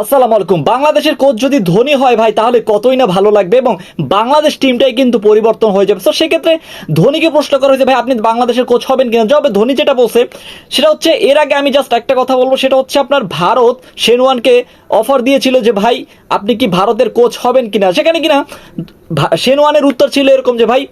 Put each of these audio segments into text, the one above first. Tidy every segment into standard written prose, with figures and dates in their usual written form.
আসসালামু আলাইকুম। বাংলাদেশের কোচ যদি ধোনি হয় ভাই, তাহলে কতই না ভালো লাগবে এবং বাংলাদেশ টিমটাই কিন্তু পরিবর্তন হয়ে যাবে। তো সেক্ষেত্রে ধোনিকে প্রশ্ন করা হয়েছে, ভাই আপনি বাংলাদেশের কোচ হবেন কিনা? জবাবে ধোনি যেটা বলছে সেটা হচ্ছে, এর আগে আমি জাস্ট একটা কথা বলবো, সেটা হচ্ছে আপনার ভারত শেনওয়ানকে অফার দিয়েছিল যে ভাই আপনি কি ভারতের কোচ হবেন কিনা। সেখানে কিনা শেনওয়ানের উত্তর ছিল এরকম যে ভাই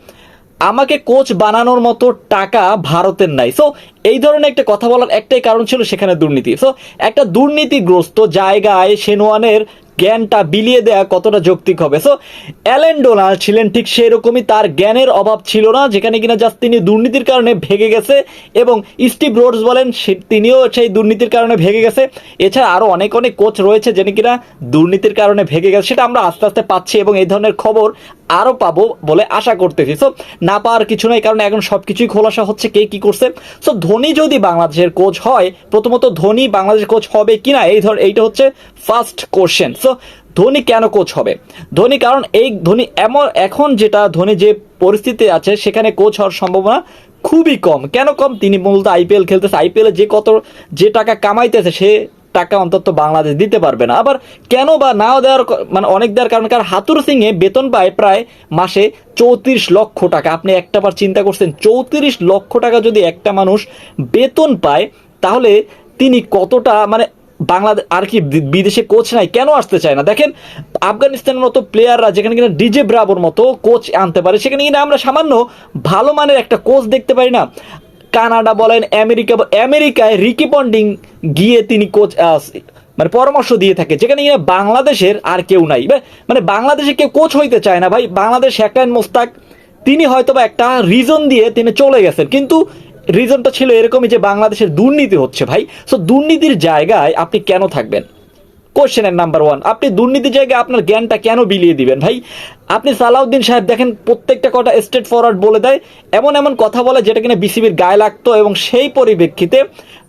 আমাকে কোচ বানানোর মতো টাকা ভারতের নাই। সো এই ধরনের একটা কথা বলার একটাই কারণ ছিল, সেখানে দুর্নীতি। সো একটা দুর্নীতিগ্রস্ত জায়গায় শেনওয়ানের জ্ঞানটা বিলিয়ে দেয়া কতটা যৌক্তিক হবে? সো অ্যালেন ডোনাল্ড ছিলেন ঠিক সেরকমই, তার জ্ঞানের অভাব ছিল না, যেখানে কিনা জাস্ট তিনি দুর্নীতির কারণে ভেগে গেছে। এবং স্টিভ রোডস বলেন তিনিও সেই দুর্নীতির কারণে ভেগে গেছে। এছাড়া আরও অনেক অনেক কোচ রয়েছে যিনি কিনা দুর্নীতির কারণে ভেগে গেছে, সেটা আমরা আস্তে আস্তে পাচ্ছি এবং এই ধরনের খবর আরও পাবো বলে আশা করতেছি। সো না পাওয়ার কিছু নাই, কারণ এখন সব কিছুই খোলাসা হচ্ছে কে কী করছে। সো ধোনি যদি বাংলাদেশের কোচ হয়, প্রথমত ধোনি বাংলাদেশের কোচ হবে কিনা এইটা হচ্ছে ফার্স্ট কোশ্চেন। সো ধোনি কেন কোচ হবে? ধোনি কারণ এই ধোনি এখন যেটা ধোনি যে পরিস্থিতি আছে, সেখানে কোচ হওয়ার সম্ভাবনা খুবই কম। কেন কম? তিনি মূলত আইপিএল খেলতেছে, আইপিএলে যে টাকা কামাইতেছে সে টাকা অন্তত বাংলাদেশ দিতে পারবে না। আবার কেন বা নাও দেওয়ার মানে অনেক দেওয়ার কারণ, কারণ হাতুর সিংয়ে বেতন পায় প্রায় মাসে 34 লক্ষ টাকা। আপনি একটাবার চিন্তা করছেন, 34 লক্ষ টাকা যদি একটা মানুষ বেতন পায়, তাহলে তিনি কতটা মানে বাংলাদেশ আর কি বিদেশে কোচ নাই কেন আসতে চায় না? দেখেন আফগানিস্তানের মতো প্লেয়াররা যেখানে কিনা ডিজে ব্রাভোর মতো কোচ আনতে পারে, সেখানে কিনা আমরা সামান্য ভালো মানের একটা কোচ দেখতে পারি না। কানাডা বলেন, আমেরিকায় রিকি পন্টিং গিয়ে তিনি কোচ মানে পরামর্শ দিয়ে থাকে, যেখানে বাংলাদেশের আর কেউ নাই। মানে বাংলাদেশে কেউ কোচ হইতে চায় না ভাই। বাংলাদেশ শাকিল মোস্তাক তিনি হয়তো বা একটা রিজন দিয়ে তিনি চলে গেছেন, কিন্তু রিজনটা ছিল এরকমই যে বাংলাদেশের দুর্নীতি হচ্ছে ভাই। সো দুর্নীতির জায়গায় আপনি কেন থাকবেন? কোশ্চেনের নাম্বার ওয়ান, আপনি দুর্নীতির জায়গায় আপনার জ্ঞানটা কেন বিলিয়ে দিবেন ভাই? আপনি সালাউদ্দিন সাহেব দেখেন প্রত্যেকটা কথা স্ট্রেট ফরওয়ার্ড বলে দেয়, এমন এমন কথা বলে যেটা কিনা বিসিবির গায়ে লাগতো, এবং সেই পরিপ্রেক্ষিতে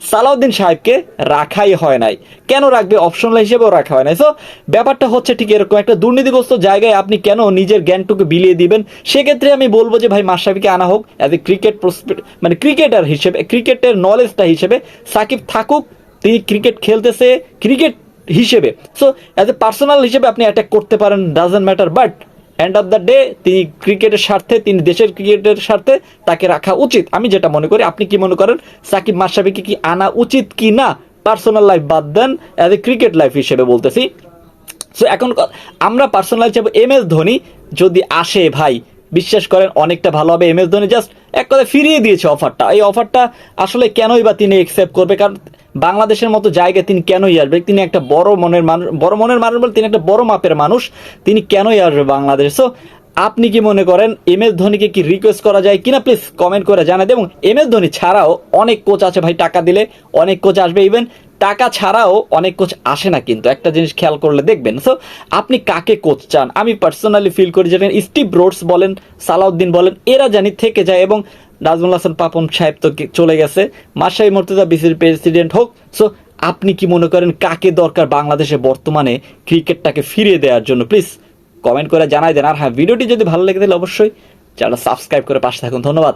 সালাউদ্দিন সাহেবকে রাখাই হয় নাই। কেন রাখবে? অপশনাল হিসেবেও রাখা হয় নাই। সো ব্যাপারটা হচ্ছে ঠিক এরকম, একটা দুর্নীতিগ্রস্ত জায়গায় আপনি কেন নিজের জ্ঞানটুকু বিলিয়ে দিবেন? সেক্ষেত্রে আমি বলবো যে ভাই মাশরাফিকে আনা হোক অ্যাজ এ মানে ক্রিকেটার হিসেবে, ক্রিকেটের নলেজটা হিসেবে সাকিব থাকুক। তিনি ক্রিকেট খেলতেছে ক্রিকেট হিসেবে, সো অ্যাজ এ পার্সোনাল হিসেবে আপনি অ্যাটাক করতে পারেন, doesn't matter. But end of the day তিনি ক্রিকেটের স্বার্থে, তিনি দেশের ক্রিকেটের স্বার্থে তাকে রাখা উচিত, আমি যেটা মনে করি। আপনি কি মনে করেন সাকিব মাশরাফিকে কি আনা উচিত কি না? পার্সোনাল লাইফ বাদ দেন, অ্যাজ এ ক্রিকেট লাইফ হিসেবে বলতেছি। সো এখন আমরা পার্সোনাল হিসেবে MS ধোনি যদি আসে ভাই, বিশ্বাস করেন অনেকটা ভালো হবে। MS ধোনি জাস্ট এক কথায় ফিরিয়ে দিয়েছে অফারটা। এই অফারটা আসলে কেনই বা তিনি একসেপ্ট করবে? কারণ বাংলাদেশের মতো জায়গায় তিনি কেনই আসবে? তিনি একটা বড় মনের মানুষ, বলে তিনি একটা বড় মাপের মানুষ, তিনি কেনই আসবে বাংলাদেশ? সো আপনি কি মনে করেন MS ধোনিকে কি রিকোয়েস্ট করা যায় কিনা? প্লিজ কমেন্ট করে জানাই দেবেন। MS ধোনি ছাড়াও অনেক কোচ আছে ভাই, টাকা দিলে অনেক কোচ আসবে। ইভেন টাকা ছাড়াও অনেক কোচ আসে না, কিন্তু একটা জিনিস খেয়াল করলে দেখবেন। সো আপনি কাকে কোচ চান? আমি পার্সোনালি ফিল করি যেটা স্টিভ রোডস বলেন, সালাউদ্দিন বলেন, এরা জানি থেকে যায়। এবং নাজমুল হাসান পাপন সাহেব তো চলে গেছে, মাশরাফি মুর্তজা বিসিবির প্রেসিডেন্ট হোক। সো আপনি কি মনে করেন কাকে দরকার বাংলাদেশে বর্তমানে ক্রিকেটটাকে ফিরিয়ে দেওয়ার জন্য? প্লিজ কমেন্ট করে জানাই দেন। আর হ্যাঁ, ভিডিওটি যদি ভালো লেগে তাহলে অবশ্যই চ্যানেল সাবস্ক্রাইব করে পাশে থাকুন। ধন্যবাদ।